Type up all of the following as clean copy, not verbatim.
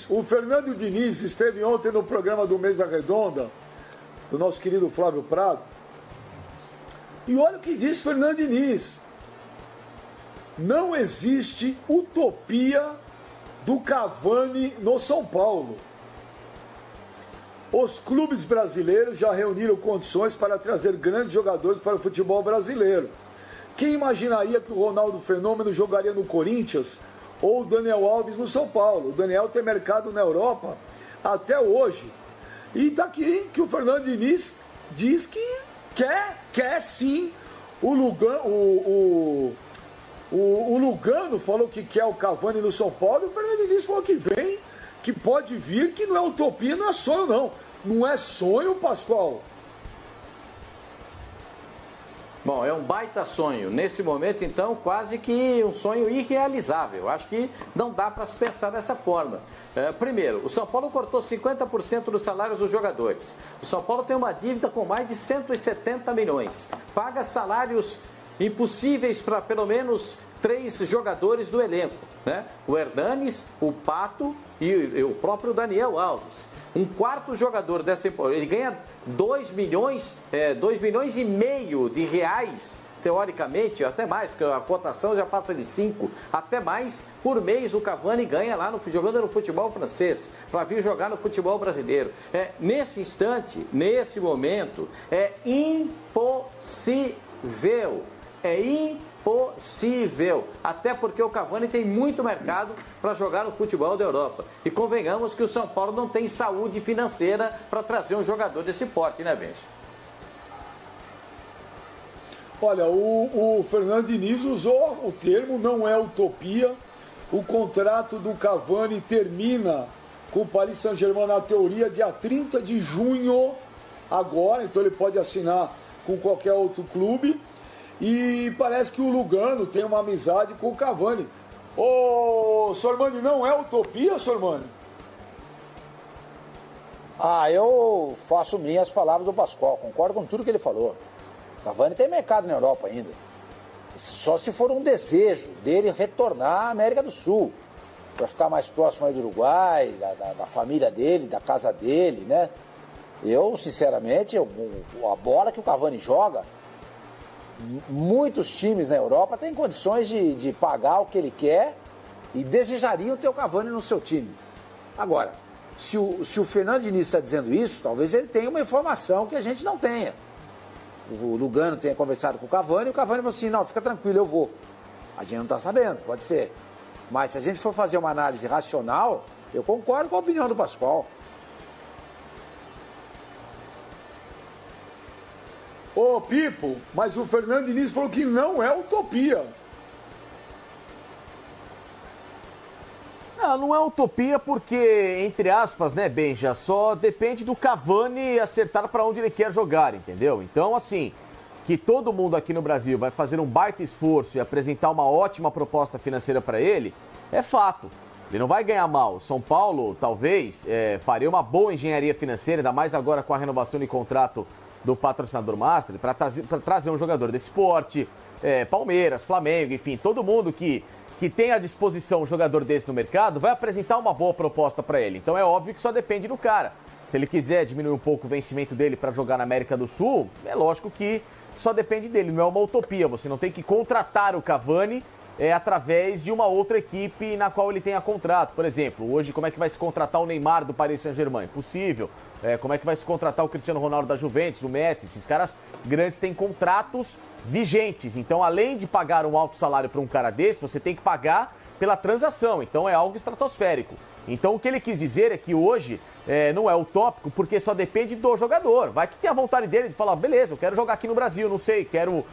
O Fernando Diniz esteve ontem no programa do Mesa Redonda, do nosso querido Flávio Prado. E olha o que diz Fernando Diniz. Não existe utopia do Cavani no São Paulo. Os clubes brasileiros já reuniram condições para trazer grandes jogadores para o futebol brasileiro. Quem imaginaria que o Ronaldo Fenômeno jogaria no Corinthians ou o Daniel Alves no São Paulo? O Daniel tem mercado na Europa até hoje. E daqui que o Fernando Diniz diz que quer sim o Lugano falou que quer o Cavani no São Paulo, e o Fernando Diniz falou que vem, que pode vir, que não é utopia, não é sonho não. Não é sonho, Pascoal. Bom, é um baita sonho. Nesse momento, então, quase que um sonho irrealizável. Acho que não dá para se pensar dessa forma. Primeiro, o São Paulo cortou 50% dos salários dos jogadores. O São Paulo tem uma dívida com mais de 170 milhões. Paga salários impossíveis para pelo menos 3 jogadores do elenco, né? O Hernanes, o Pato e o próprio Daniel Alves. Um quarto jogador dessa, ele ganha 2 milhões e meio de reais, teoricamente, até mais, porque a cotação já passa de 5, até mais por mês o Cavani ganha lá jogando no futebol francês, para vir jogar no futebol brasileiro. Nesse instante, nesse momento, é impossível. É impossível, até porque o Cavani tem muito mercado para jogar no futebol da Europa. E convenhamos que o São Paulo não tem saúde financeira para trazer um jogador desse porte, né, Benja? Olha, o Fernando Diniz usou o termo, não é utopia. O contrato do Cavani termina com o Paris Saint-Germain, na teoria, dia 30 de junho agora, então ele pode assinar com qualquer outro clube. E parece que o Lugano tem uma amizade com o Cavani. Ô, Sormani, não é utopia, Sormani? Eu faço minhas palavras do Pascoal, concordo com tudo que ele falou. O Cavani tem mercado na Europa ainda. Só se for um desejo dele retornar à América do Sul, para ficar mais próximo aí do Uruguai, da família dele, da casa dele, né? Eu, sinceramente, a bola que o Cavani joga, muitos times na Europa têm condições de pagar o que ele quer e desejariam ter o Cavani no seu time. Agora, se o Fernando Diniz está dizendo isso, talvez ele tenha uma informação que a gente não tenha. O Lugano tenha conversado com o Cavani e o Cavani falou assim, não, fica tranquilo, eu vou. A gente não está sabendo, pode ser. Mas se a gente for fazer uma análise racional, eu concordo com a opinião do Pascoal. Ô, Pipo, mas o Fernando Diniz falou que não é utopia. Não é utopia porque, entre aspas, né, Benja, só depende do Cavani acertar para onde ele quer jogar, entendeu? Então, assim, que todo mundo aqui no Brasil vai fazer um baita esforço e apresentar uma ótima proposta financeira para ele, é fato. Ele não vai ganhar mal. São Paulo, talvez, faria uma boa engenharia financeira, ainda mais agora com a renovação de contrato do patrocinador Master, para trazer um jogador desse porte, Palmeiras, Flamengo, enfim, todo mundo que tem à disposição um jogador desse no mercado vai apresentar uma boa proposta para ele. Então é óbvio que só depende do cara. Se ele quiser diminuir um pouco o vencimento dele para jogar na América do Sul, é lógico que só depende dele, não é uma utopia. Você não tem que contratar o Cavani através de uma outra equipe na qual ele tenha contrato. Por exemplo, hoje como é que vai se contratar o Neymar do Paris Saint-Germain? Impossível. Como é que vai se contratar o Cristiano Ronaldo da Juventus, o Messi? Esses caras grandes têm contratos vigentes. Então, além de pagar um alto salário para um cara desse, você tem que pagar pela transação. Então, é algo estratosférico. Então, o que ele quis dizer é que hoje não é utópico, porque só depende do jogador. Vai que tem a vontade dele de falar, beleza, eu quero jogar aqui no Brasil, não sei, quero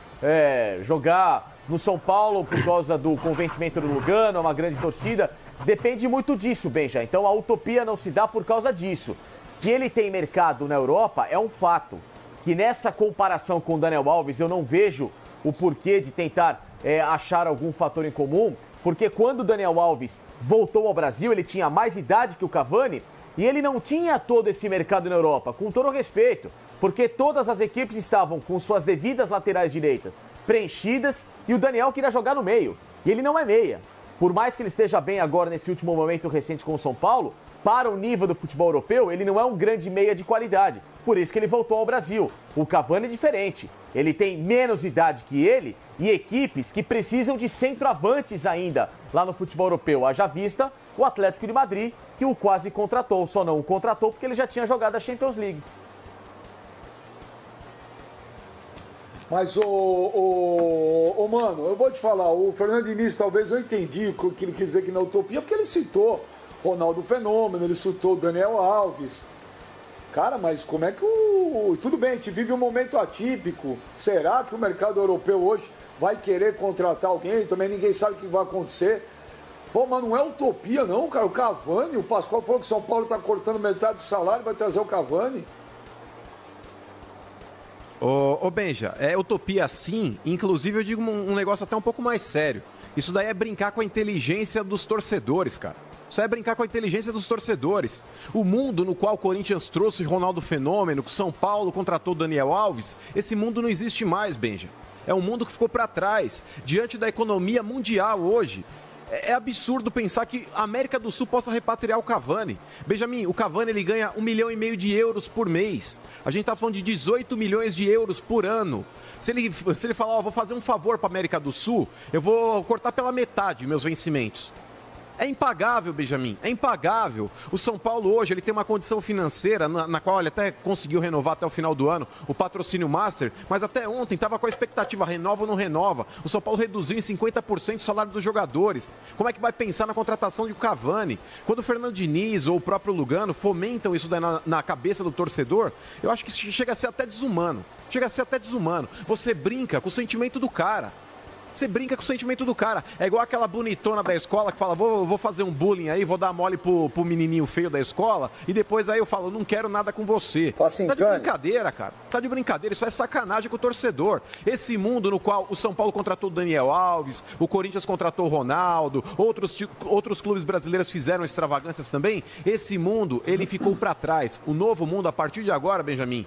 jogar no São Paulo por causa do convencimento do Lugano, é uma grande torcida. Depende muito disso, Benja. Então, a utopia não se dá por causa disso. Que ele tem mercado na Europa é um fato. Que nessa comparação com o Daniel Alves eu não vejo o porquê de tentar achar algum fator em comum, porque quando o Daniel Alves voltou ao Brasil, ele tinha mais idade que o Cavani e ele não tinha todo esse mercado na Europa, com todo respeito, porque todas as equipes estavam com suas devidas laterais direitas preenchidas e o Daniel queria jogar no meio, e ele não é meia. por mais que ele esteja bem agora nesse último momento recente com o São Paulo, para o nível do futebol europeu, ele não é um grande meia de qualidade. Por isso que ele voltou ao Brasil. O Cavani é diferente. Ele tem menos idade que ele e equipes que precisam de centroavantes ainda lá no futebol europeu. Haja vista o Atlético de Madrid, que o quase contratou. Só não o contratou porque ele já tinha jogado a Champions League. Mas, mano, eu vou te falar, o Fernando Diniz, talvez eu entendi o que ele quis dizer aqui na utopia, porque ele citou Ronaldo Fenômeno, ele citou o Daniel Alves. Cara, mas como é que Tudo bem, a gente vive um momento atípico. Será que o mercado europeu hoje vai querer contratar alguém? Também ninguém sabe o que vai acontecer. Pô, mas não é utopia não, cara. O Cavani, o Pascoal falou que o São Paulo tá cortando metade do salário, vai trazer o Cavani. Ô Benja, é utopia sim, inclusive eu digo um negócio até um pouco mais sério. Isso daí é brincar com a inteligência dos torcedores, cara. Isso é brincar com a inteligência dos torcedores. O mundo no qual o Corinthians trouxe Ronaldo Fenômeno, que o São Paulo contratou Daniel Alves, esse mundo não existe mais, Benja. É um mundo que ficou para trás. Diante da economia mundial hoje, é absurdo pensar que a América do Sul possa repatriar o Cavani. Benjamin, o Cavani ele ganha 1,5 milhão de euros por mês. A gente está falando de 18 milhões de euros por ano. Se ele falar, ó, vou fazer um favor para a América do Sul, eu vou cortar pela metade meus vencimentos. É impagável, Benjamin, é impagável. O São Paulo hoje ele tem uma condição financeira na qual ele até conseguiu renovar até o final do ano o patrocínio Master, mas até ontem estava com a expectativa, renova ou não renova. O São Paulo reduziu em 50% o salário dos jogadores. Como é que vai pensar na contratação de Cavani? Quando o Fernando Diniz ou o próprio Lugano fomentam isso daí na cabeça do torcedor, eu acho que chega a ser até desumano. Chega a ser até desumano. Você brinca com o sentimento do cara. Você brinca com o sentimento do cara. É igual aquela bonitona da escola que fala, vou fazer um bullying aí, vou dar mole pro menininho feio da escola, e depois aí eu falo, não quero nada com você. Assim, tá de brincadeira, cara. Tá de brincadeira, isso é sacanagem com o torcedor. Esse mundo no qual o São Paulo contratou o Daniel Alves, o Corinthians contratou o Ronaldo, outros clubes brasileiros fizeram extravagâncias também, esse mundo, ele ficou pra trás. O novo mundo, a partir de agora, Benjamin,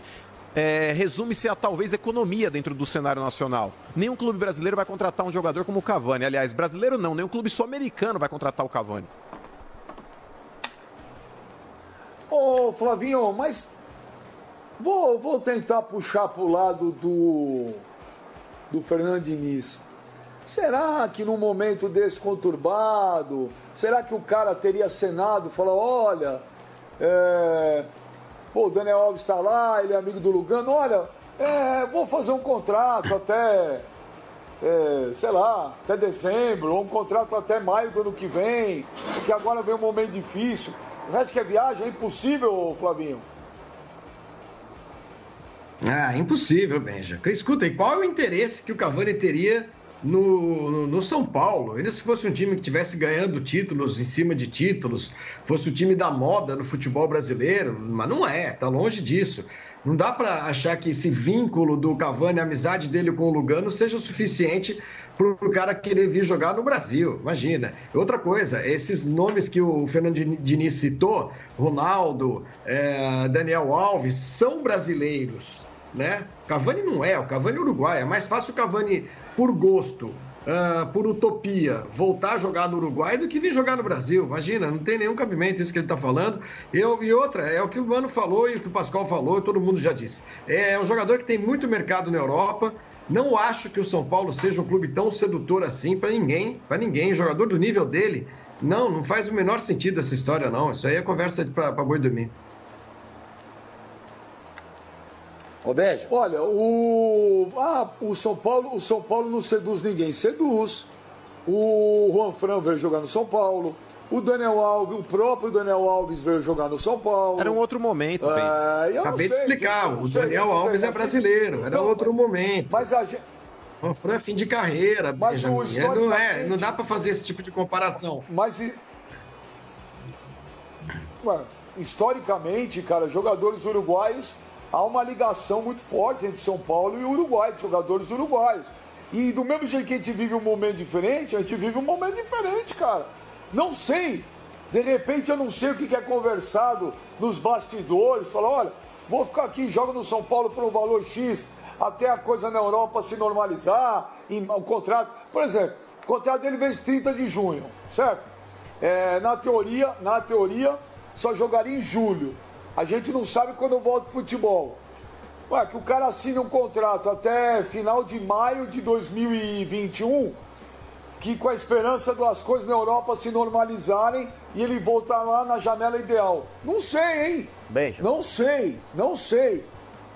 resume-se a talvez economia dentro do cenário nacional. Nenhum clube brasileiro vai contratar um jogador como o Cavani. Aliás, brasileiro não, nenhum clube sul-americano vai contratar o Cavani. Ô, Flavinho, mas vou tentar puxar pro lado do Fernando Diniz. Será que num momento desse conturbado, será que o cara teria acenado e falado, olha, pô, o Daniel Alves está lá, ele é amigo do Lugano. Olha, vou fazer um contrato até, sei lá, até dezembro, ou um contrato até maio do ano que vem, porque agora vem um momento difícil. Você acha que a viagem é impossível, Flavinho? Impossível, Benja. Escuta, e qual é o interesse que o Cavani teria no São Paulo? Ele, se fosse um time que estivesse ganhando títulos em cima de títulos, fosse o time da moda no futebol brasileiro, mas não tá longe disso. Não dá para achar que esse vínculo do Cavani, a amizade dele com o Lugano, seja o suficiente para o cara querer vir jogar no Brasil. Imagina. Outra coisa, esses nomes que o Fernando Diniz citou, Ronaldo, Daniel Alves, são brasileiros, né? Cavani não é, o Cavani é uruguaio. É mais fácil o Cavani, por gosto, por utopia, voltar a jogar no Uruguai do que vir jogar no Brasil. Imagina, não tem nenhum cabimento isso que ele está falando. E outra, é o que o Mano falou e o que o Pascoal falou, e todo mundo já disse. É um jogador que tem muito mercado na Europa. Não acho que o São Paulo seja um clube tão sedutor assim para ninguém. Jogador do nível dele, não faz o menor sentido essa história, não. Isso aí é conversa para boi dormir. Ô, Benja. Olha, o São Paulo não seduz ninguém, seduz. O Juan Fran veio jogar no São Paulo. O Daniel Alves, o próprio Daniel Alves veio jogar no São Paulo. Era um outro momento, bem. Acabei de explicar, o Daniel Alves é brasileiro, era outro momento. Mas a gente... O Fran é fim de carreira, mas não dá para fazer esse tipo de comparação. Mas historicamente, cara, jogadores uruguaios, há uma ligação muito forte entre São Paulo e o Uruguai, de jogadores uruguaios. E do mesmo jeito que a gente vive um momento diferente, a gente vive um momento diferente, cara. Não sei. De repente eu não sei o que é conversado nos bastidores. Fala, olha, vou ficar aqui, joga no São Paulo por um valor X, até a coisa na Europa se normalizar, o contrato. Por exemplo, O contrato dele vence 30 de junho, certo? Na teoria, só jogaria em julho. A gente não sabe quando volta o futebol. Ué, que o cara assina um contrato até final de maio de 2021, que com a esperança das coisas na Europa se normalizarem e ele voltar lá na janela ideal. Não sei, hein? Benja. Não sei.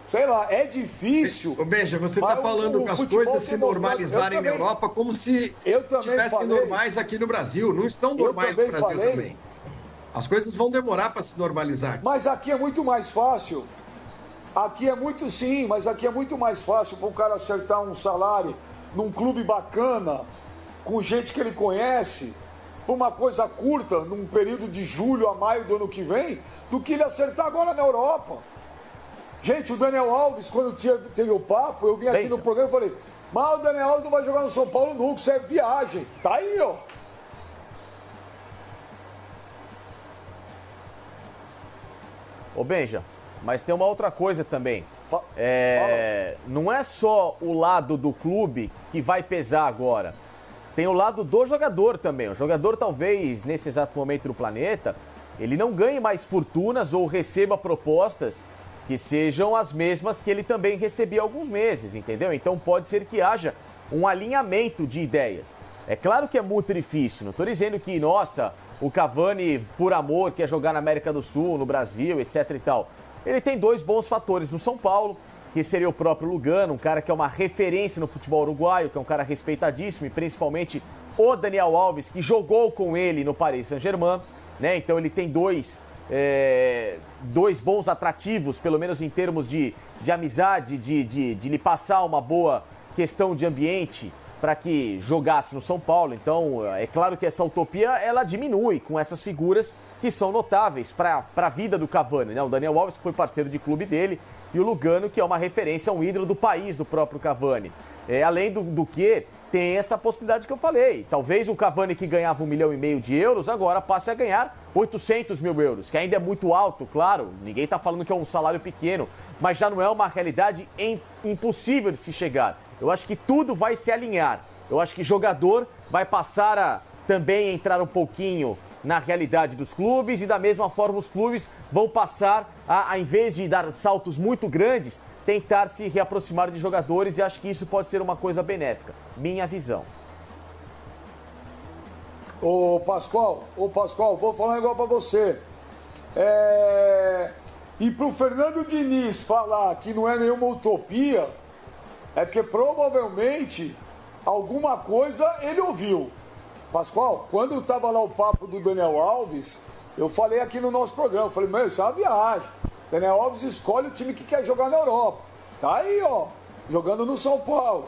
Sei lá, é difícil. Ô Benja, você está falando que as coisas se normalizarem na Europa como se estivessem normais aqui no Brasil. Não estão normais no Brasil também. As coisas vão demorar para se normalizar. Mas aqui é muito mais fácil. Aqui é muito mais fácil para um cara acertar um salário num clube bacana, com gente que ele conhece, por uma coisa curta, num período de julho a maio do ano que vem, do que ele acertar agora na Europa. Gente, o Daniel Alves, quando teve o papo, eu vim aqui no programa e falei, mas o Daniel Alves não vai jogar no São Paulo nunca, isso é viagem. Tá aí, ó. Ô Benja, mas tem uma outra coisa também. Não é só o lado do clube que vai pesar agora. Tem o lado do jogador também. O jogador, talvez, nesse exato momento do planeta, ele não ganhe mais fortunas ou receba propostas que sejam as mesmas que ele também recebia há alguns meses, entendeu? Então pode ser que haja um alinhamento de ideias. É claro que é muito difícil, não estou dizendo que, nossa, o Cavani, por amor, quer jogar na América do Sul, no Brasil, etc e tal. Ele tem dois bons fatores no São Paulo, que seria o próprio Lugano, um cara que é uma referência no futebol uruguaio, que é um cara respeitadíssimo, e principalmente o Daniel Alves, que jogou com ele no Paris Saint-Germain, né? Então ele tem dois bons atrativos, pelo menos em termos de amizade, de lhe passar uma boa questão de ambiente para que jogasse no São Paulo. Então, é claro que essa utopia, ela diminui com essas figuras que são notáveis para a vida do Cavani, né? O Daniel Alves, que foi parceiro de clube dele, e o Lugano, que é uma referência, um ídolo do país do próprio Cavani. Além do que, tem essa possibilidade que eu falei. Talvez o Cavani, que ganhava 1,5 milhão de euros, agora passe a ganhar 800 mil euros, que ainda é muito alto, claro. Ninguém está falando que é um salário pequeno, mas já não é uma realidade impossível de se chegar. Eu acho que tudo vai se alinhar. Eu acho que jogador vai passar a também entrar um pouquinho na realidade dos clubes, e da mesma forma os clubes vão passar a, em vez de dar saltos muito grandes, tentar se reaproximar de jogadores, e acho que isso pode ser uma coisa benéfica. Minha visão. Ô Pascoal, vou falar um negócio pra você. E pro Fernando Diniz falar que não é nenhuma utopia, é porque provavelmente alguma coisa ele ouviu. Pascoal, quando estava lá o papo do Daniel Alves, eu falei aqui no nosso programa, falei, meu, isso é uma viagem. Daniel Alves escolhe o time que quer jogar na Europa. Tá aí, ó, jogando no São Paulo.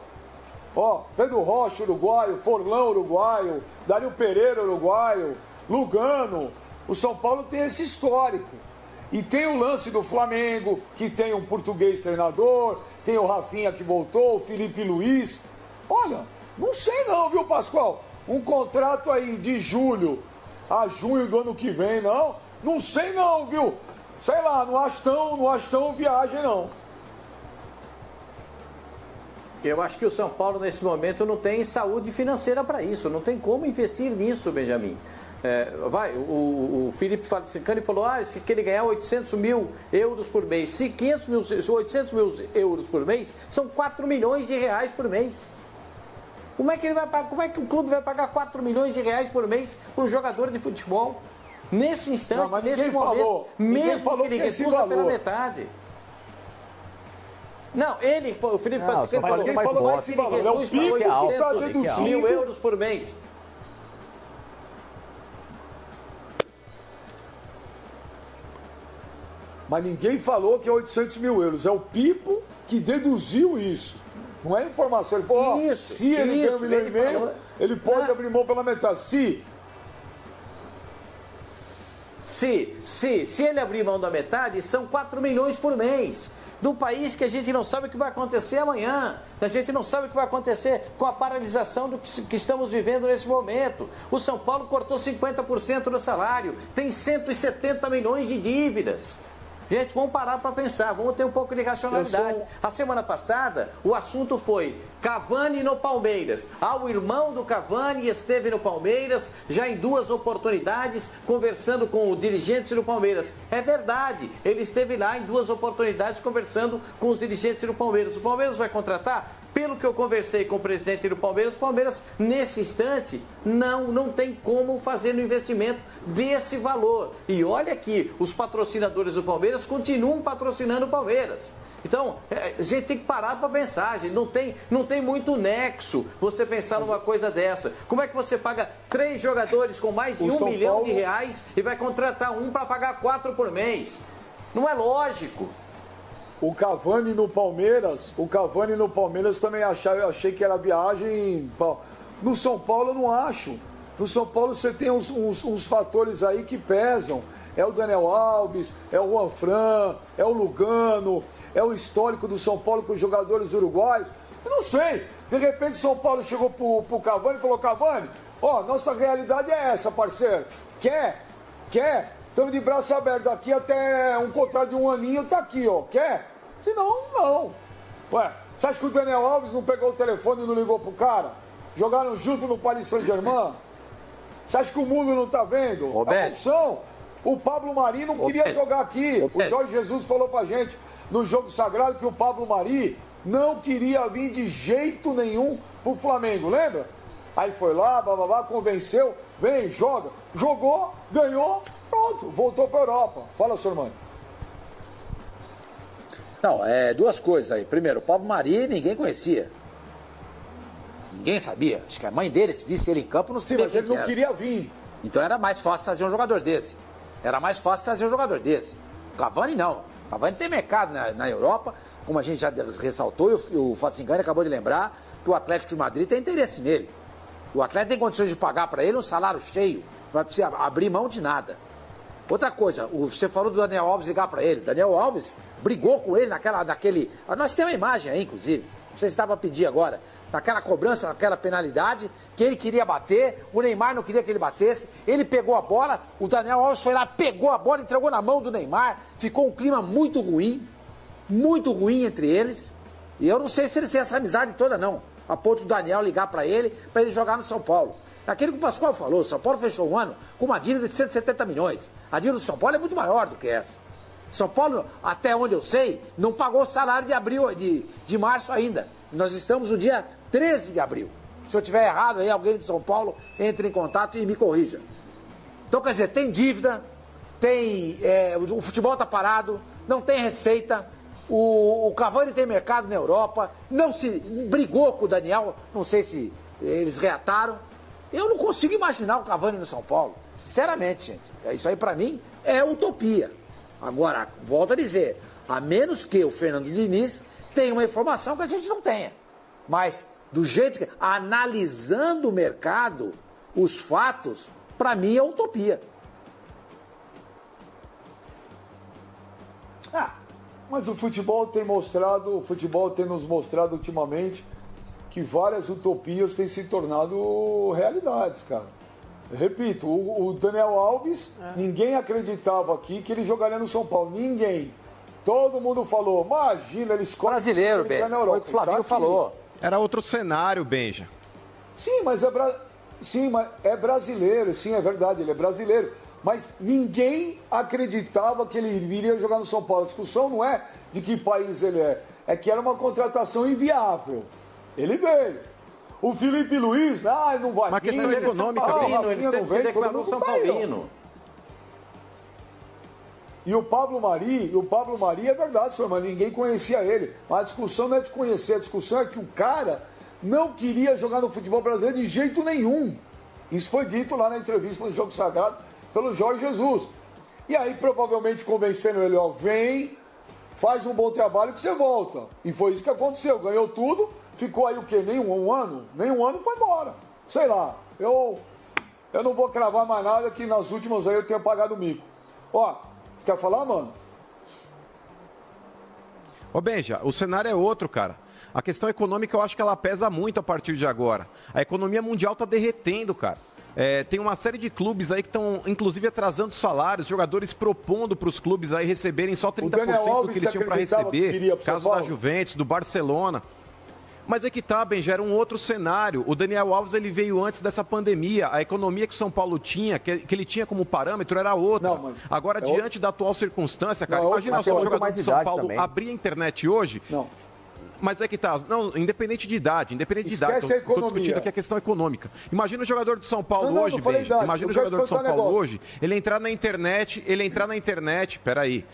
Ó, Pedro Rocha, uruguaio, Forlão, uruguaio, Dario Pereira, uruguaio, Lugano. O São Paulo tem esse histórico. E tem o lance do Flamengo, que tem um português treinador, tem o Rafinha que voltou, o Felipe Luiz. Olha, não sei não, viu, Pascoal? Um contrato aí de julho a junho do ano que vem, não? Não sei não, viu? Sei lá, não acho tão viagem, não. Eu acho que o São Paulo, nesse momento, não tem saúde financeira para isso. Não tem como investir nisso, Benjamin. O Felipe Falicani falou que ele ganhar 800 mil euros por mês. Se 800 mil euros por mês, são 4 milhões de reais por mês. Como é que o clube vai pagar 4 milhões de reais por mês para um jogador de futebol? Nesse instante, nesse momento, mesmo que ele recusa pela metade. Não, o Felipe Falicani falou que ele reduz para 800 mil euros por mês. Mas ninguém falou que é 800 mil euros. É o Pipo que deduziu isso. Não é informação. Ele falou, se ele ganha 1,5 milhão, ele pode abrir mão pela metade. Se ele abrir mão da metade, são 4 milhões por mês. Do país que a gente não sabe o que vai acontecer amanhã. A gente não sabe o que vai acontecer com a paralisação do que estamos vivendo nesse momento. O São Paulo cortou 50% do salário. Tem 170 milhões de dívidas. Gente, vamos parar para pensar, vamos ter um pouco de racionalidade. A semana passada, o assunto foi Cavani no Palmeiras. O irmão do Cavani esteve no Palmeiras, já em 2 oportunidades, conversando com os dirigentes do Palmeiras. É verdade, ele esteve lá em 2 oportunidades, conversando com os dirigentes do Palmeiras. O Palmeiras vai contratar? Pelo que eu conversei com o presidente do Palmeiras, o Palmeiras, nesse instante, não tem como fazer no investimento desse valor. E olha que os patrocinadores do Palmeiras continuam patrocinando o Palmeiras. Então, a gente tem que parar para pensar, gente. Não tem muito nexo você pensar numa coisa dessa. Como é que você paga 3 jogadores com mais de R$1 milhão e vai contratar um para pagar 4 por mês? Não é lógico. O Cavani no Palmeiras também achei que era viagem. No São Paulo eu não acho. No São Paulo você tem uns fatores aí que pesam. É o Daniel Alves, é o Juan Fran, é o Lugano, é o histórico do São Paulo com os jogadores uruguaios. Eu não sei. De repente São Paulo chegou pro Cavani e falou: Cavani, nossa realidade é essa, parceiro. Quer? Estamos de braço aberto aqui até um contrato de 1 aninho, tá aqui, quer? Senão, não. Ué, você acha que o Daniel Alves não pegou o telefone e não ligou pro cara? Jogaram junto no Paris Saint-Germain? Você acha que o mundo não tá vendo? A função. O Pablo Mari não queria jogar aqui. O Jorge Jesus falou pra gente no jogo sagrado que o Pablo Mari não queria vir de jeito nenhum pro Flamengo, lembra? Aí foi lá, convenceu, vem, joga. Jogou, ganhou, pronto, voltou pra Europa. Fala, senhor Mano. Não, 2 coisas aí. Primeiro, o Pablo Mari ninguém conhecia. Ninguém sabia. Acho que a mãe dele, se visse ele em campo, não sabia. Sim, mas ele não queria vir. Então era mais fácil trazer um jogador desse. O Cavani não. O Cavani tem mercado na Europa, como a gente já ressaltou, e o Facingani acabou de lembrar que o Atlético de Madrid tem interesse nele. O Atlético tem condições de pagar para ele um salário cheio, não vai precisar abrir mão de nada. Outra coisa, você falou do Daniel Alves ligar para ele. Daniel Alves brigou com ele naquele... Nós temos uma imagem aí, inclusive. Não sei se dá para pedir agora. Naquela cobrança, naquela penalidade, que ele queria bater, o Neymar não queria que ele batesse, ele pegou a bola, o Daniel Alves foi lá, pegou a bola, entregou na mão do Neymar, ficou um clima muito ruim entre eles, e eu não sei se eles têm essa amizade toda não, a ponto do Daniel ligar para ele jogar no São Paulo. Aquilo que o Pascoal falou, o São Paulo fechou um ano com uma dívida de 170 milhões, a dívida do São Paulo é muito maior do que essa. São Paulo, até onde eu sei, não pagou o salário de abril, de março ainda. Nós estamos no dia 13 de abril. Se eu estiver errado, aí alguém de São Paulo entre em contato e me corrija. Então, quer dizer, tem dívida, o futebol está parado, não tem receita, o Cavani tem mercado na Europa, não se brigou com o Daniel, não sei se eles reataram. Eu não consigo imaginar o Cavani no São Paulo. Sinceramente, gente. Isso aí, para mim, é utopia. Agora, volto a dizer, a menos que o Fernando Diniz tenha uma informação que a gente não tenha. Mas, do jeito que... Analisando o mercado, os fatos, para mim é utopia. Mas o futebol tem nos mostrado ultimamente que várias utopias têm se tornado realidades, cara. Repito, o Daniel Alves, ninguém acreditava aqui que ele jogaria no São Paulo. Ninguém. Todo mundo falou, imagina, ele escolhe... Brasileiro, Benja. Foi o que o Flavinho falou. Era outro cenário, Benja. Sim, mas é brasileiro. Sim, é verdade, ele é brasileiro. Mas ninguém acreditava que ele viria jogar no São Paulo. A discussão não é de que país ele é que era uma contratação inviável. Ele veio. O Felipe Luiz, não vai vir. Uma questão econômica, ele sempre declarou São Paulino. E o Pablo Mari é verdade, senhor, mas ninguém conhecia ele. Mas a discussão não é de conhecer, a discussão é que o cara não queria jogar no futebol brasileiro de jeito nenhum. Isso foi dito lá na entrevista no Jogo Sagrado pelo Jorge Jesus. E aí, provavelmente, convencendo ele, vem, faz um bom trabalho que você volta. E foi isso que aconteceu, ganhou tudo, ficou aí o quê? Nem um ano foi embora. Sei lá, eu não vou cravar mais nada que nas últimas aí eu tenho pagado mico. Você quer falar, mano? Ô Benja, o cenário é outro, cara. A questão econômica eu acho que ela pesa muito a partir de agora. A economia mundial tá derretendo, cara. Tem uma série de clubes aí que estão, inclusive, atrasando salários, jogadores propondo para os clubes aí receberem só 30% do que eles tinham para receber. Caso da Juventus, do Barcelona. Mas é que tá, Benja, era um outro cenário. O Daniel Alves ele veio antes dessa pandemia. A economia que o São Paulo tinha, que ele tinha como parâmetro, era outra. Não, agora, diante da atual circunstância, cara, não, imagina só o jogador de São Paulo também. abrir a internet hoje. Não. Mas é que tá, não, independente de idade, Esquece a economia. Tô discutindo aqui a questão econômica. Imagina o jogador de São Paulo não hoje, falei Benja, idade. imagina Eu o jogador quero de São te contar um Paulo negócio. hoje, ele entrar na internet, peraí,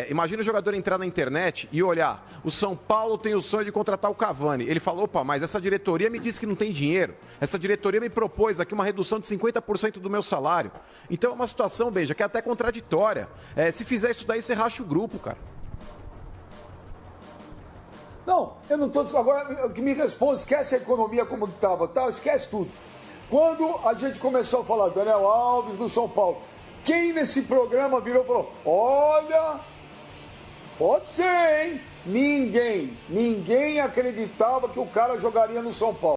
imagina o jogador entrar na internet e olhar, o São Paulo tem o sonho de contratar o Cavani. Ele falou, opa, mas essa diretoria me disse que não tem dinheiro, essa diretoria me propôs aqui uma redução de 50% do meu salário. Então é uma situação, Benja, que é até contraditória. Se fizer isso daí, você racha o grupo, cara. Não, eu não estou... Agora, que me responde, esquece a economia como estava, tá? Esquece tudo. Quando a gente começou a falar Daniel Alves no São Paulo, quem nesse programa virou e falou, olha, pode ser, hein? Ninguém acreditava que o cara jogaria no São Paulo.